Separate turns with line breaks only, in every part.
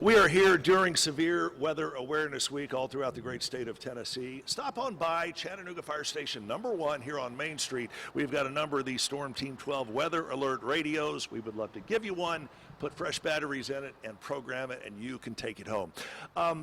We are here during Severe Weather Awareness Week all throughout the great state of Tennessee. Stop on by Chattanooga Fire Station #1 here on Main Street. We've got a number of these Storm Team 12 weather alert radios. We would love to give you one, put fresh batteries in it, and program it, and you can take it home.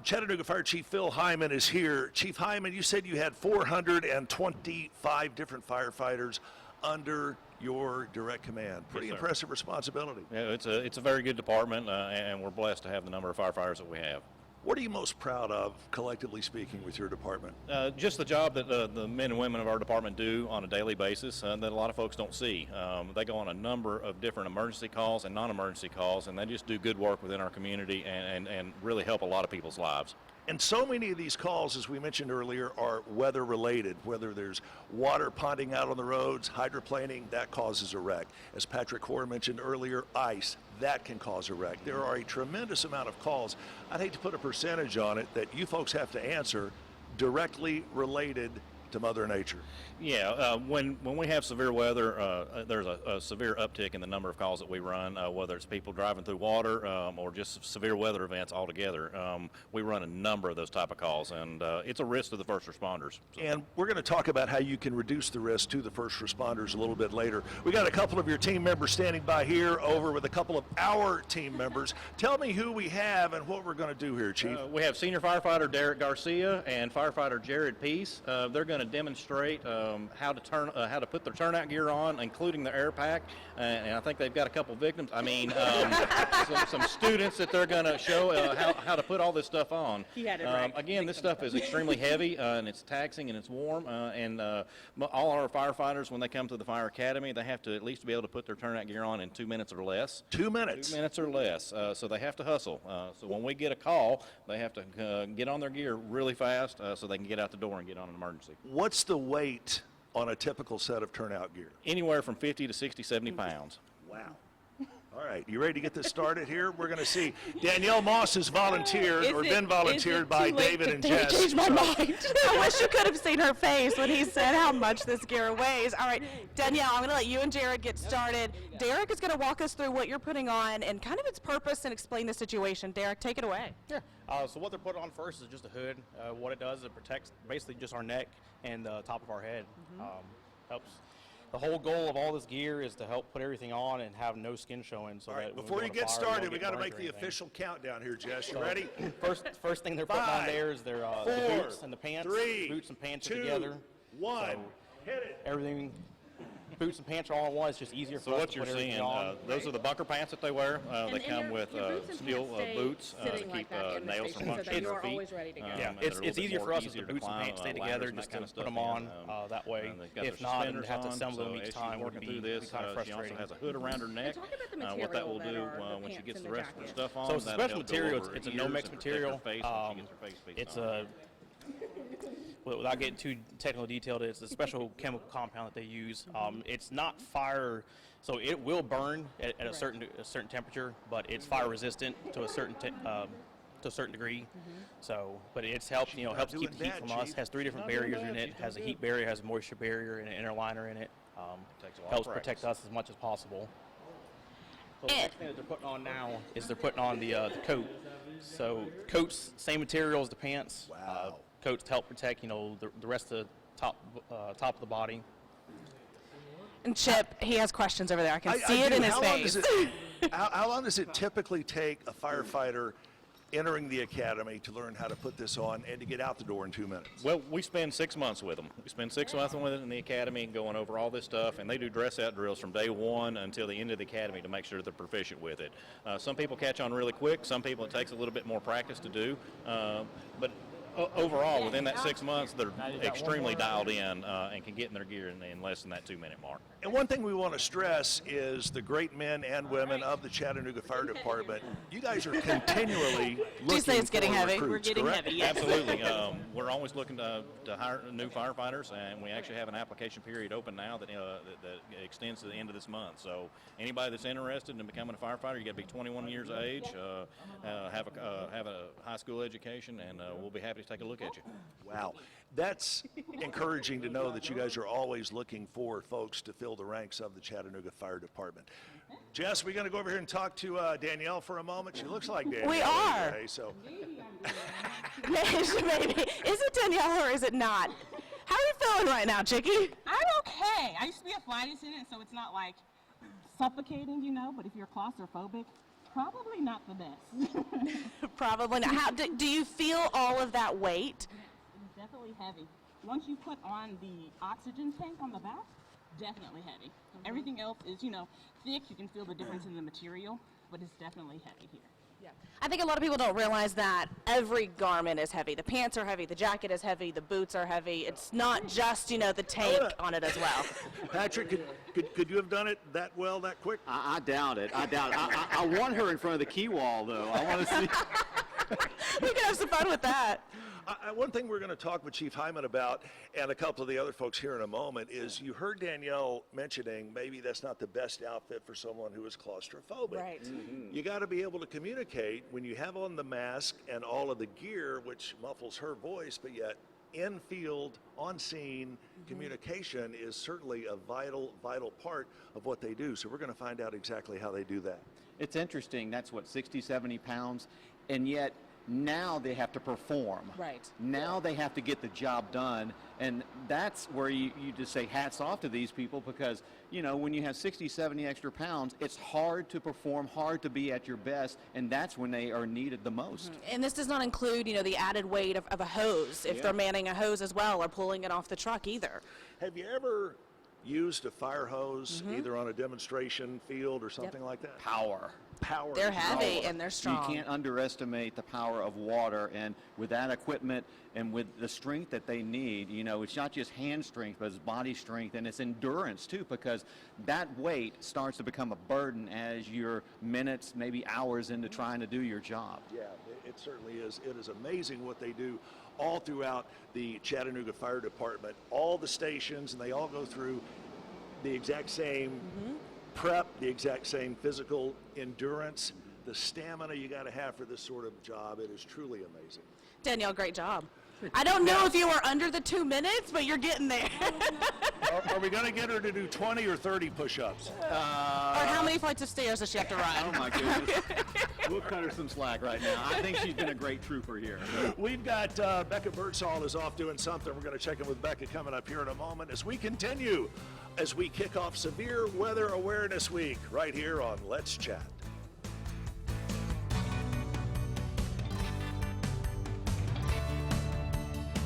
Chattanooga Fire Chief Phil Hyman is here. Chief Hyman, you said you had 425 different firefighters under your direct command. Pretty impressive responsibility.
Yeah, it's a very good department, and we're blessed to have the number of firefighters that we have.
What are you most proud of, collectively speaking, with your department?
Just the job that the men and women of our department do on a daily basis that a lot of folks don't see. They go on a number of different emergency calls and non-emergency calls, and they just do good work within our community and really help a lot of people's lives.
And so many of these calls, as we mentioned earlier, are weather related, whether there's water ponding out on the roads, hydroplaning, that causes a wreck. As Patrick Hoare mentioned earlier, ice, that can cause a wreck. There are a tremendous amount of calls. I'd hate to put a percentage on it that you folks have to answer directly related to Mother Nature.
Yeah, when we have severe weather, there's a severe uptick in the number of calls that we run, whether it's people driving through water or just severe weather events altogether. We run a number of those type of calls, and it's a risk to the first responders. So.
And we're going to talk about how you can reduce the risk to the first responders a little bit later. We got a couple of your team members standing by here over with a couple of our team members. Tell me who we have and what we're going to do here, Chief.
We have senior firefighter Derek Garcia and firefighter Jared Peace. They're going to demonstrate how to put their turnout gear on, including their air pack, and I think they've got a couple victims. I mean, some students that they're going to show how to put all this stuff on. Again, this stuff is extremely heavy and it's taxing and it's warm, and all our firefighters, when they come to the fire academy, they have to at least be able to put their turnout gear on in 2 minutes or less.
2 minutes?
2 minutes or less. So they have to hustle. So when we get a call, they have to get on their gear really fast so they can get out the door and get on an emergency.
What's the weight on a typical set of turnout gear?
Anywhere from 50 to 60, 70 pounds.
Wow. All right, you ready to get this started here? We're going to see Danielle Moss has volunteered been volunteered by David and Jess.
Changed my mind. I wish you could have seen her face when he said how much this gear weighs. All right, Danielle, I'm going to let you and Jared get started. Derek is going to walk us through what you're putting on and kind of its purpose and explain the situation. Derek, take it away.
Yeah. So what they're putting on first is just a hood. What it does, it protects basically just our neck and the top of our head. Helps. The whole goal of all this gear is to help put everything on and have no skin showing. So
all right, before you get started, we got to make the official countdown here, Jess. You ready?
First thing they're putting on there is their the boots and the pants. Boots and pants are together.
1,
so
hit it.
Everything. Boots and pants are all in one. It's just easier for us to put everything on.
So what you're seeing, those are the bunker pants that they wear. They come with steel boots to keep nails from punching their feet.
Yeah, it's easier for us if the boots and pants stay together, just to put them on that way. If not, then we have to assemble them each time. Would be kind of frustrating.
She also has a hood around her neck. What that will do when she gets the rest of her stuff on.
So it's a special material. It's a no-mix material. It's a without getting too technical detailed, it's a special chemical compound that they use. It's not fire, so it will burn at a certain temperature, but it's fire resistant to a certain degree. So, but it's helps keep the heat from us. Has 3 different barriers in it. Has a heat barrier, has a moisture barrier, and an inner liner in it. Helps protect us as much as possible. So the next thing that they're putting on now is they're putting on the coat. So coats, same material as the pants.
Wow.
Coats to help protect, the rest of the top of the body.
And Chip, he has questions over there. I can see it in his face.
How long does it typically take a firefighter entering the academy to learn how to put this on and to get out the door in 2 minutes?
Well, we spend 6 months with them. We spend 6 months with them in the academy going over all this stuff, and they do dress-out drills from day one until the end of the academy to make sure they're proficient with it. Some people catch on really quick. Some people it takes a little bit more practice to do. But overall, within that 6 months, they're extremely dialed in and can get in their gear in less than that 2-minute mark.
And one thing we want to stress is the great men and women of the Chattanooga Fire Department. You guys are continually looking
you say it's getting
for
heavy?
recruits,
We're getting
correct?
heavy. Yes.
Absolutely. We're always looking to hire new firefighters, and we actually have an application period open now that extends to the end of this month. So anybody that's interested in becoming a firefighter, you got to be 21 years of age, have a high school education, and we'll be happy to take a look at you.
Wow. That's encouraging to know that you guys are always looking for folks to fill the ranks of the Chattanooga Fire Department. Jess, we're going to go over here and talk to Danielle for a moment. She looks like Danielle.
We are.
Today, so.
Maybe. Is it Danielle or is it not? How are you feeling right now, Chickie?
I'm okay. I used to be a flight attendant, so it's not like suffocating, but if you're claustrophobic, probably not the best.
Probably not. How do you feel all of that weight?
It's definitely heavy. Once you put on the oxygen tank on the back, definitely heavy. Everything else is, thick. You can feel the difference in the material, but it's definitely heavy here.
Yeah. I think a lot of people don't realize that every garment is heavy. The pants are heavy, the jacket is heavy, the boots are heavy. It's not just, the tank on it as well.
Patrick, could you have done it that well, that quick?
I doubt it. I want her in front of the key wall, though. I want to see.
We can have some fun with that.
One thing we're going to talk with Chief Hyman about, and a couple of the other folks here in a moment, is you heard Danielle mentioning maybe that's not the best outfit for someone who is claustrophobic.
Right.
Mm-hmm. You got to be able to communicate when you have on the mask and all of the gear, which muffles her voice, but yet in field, on scene, communication is certainly a vital part of what they do. So we're going to find out exactly how they do that.
It's interesting. That's what, 60, 70 pounds, and yet now they have to perform.
Right.
Now they have to get the job done, and that's where you just say hats off to these people, because when you have 60, 70 extra pounds, it's hard to perform, hard to be at your best, and that's when they are needed the most.
And this does not include, the added weight of a hose, if they're manning a hose as well or pulling it off the truck either.
Have you ever used a fire hose either on a demonstration field or something like that?
Power.
They're heavy and they're strong.
You can't underestimate the power of water, and with that equipment and with the strength that they need, it's not just hand strength, but it's body strength, and it's endurance too, because that weight starts to become a burden as you're minutes, maybe hours into trying to do your job.
Yeah, it certainly is. It is amazing what they do all throughout the Chattanooga Fire Department, all the stations, and they all go through the exact same prep, the exact same physical endurance, the stamina you got to have for this sort of job. It is truly amazing.
Danielle, great job. I don't know if you were under the 2 minutes, but you're getting there.
Are we going to get her to do 20 or 30 push-ups?
Or how many flights of stairs does she have to run?
Oh my goodness. We'll cut her some slack right now. I think she's been a great trooper here.
We've got Becca Birdsall is off doing something. We're going to check in with Becca coming up here in a moment as we continue, as we kick off Severe Weather Awareness Week right here on Let's Chat.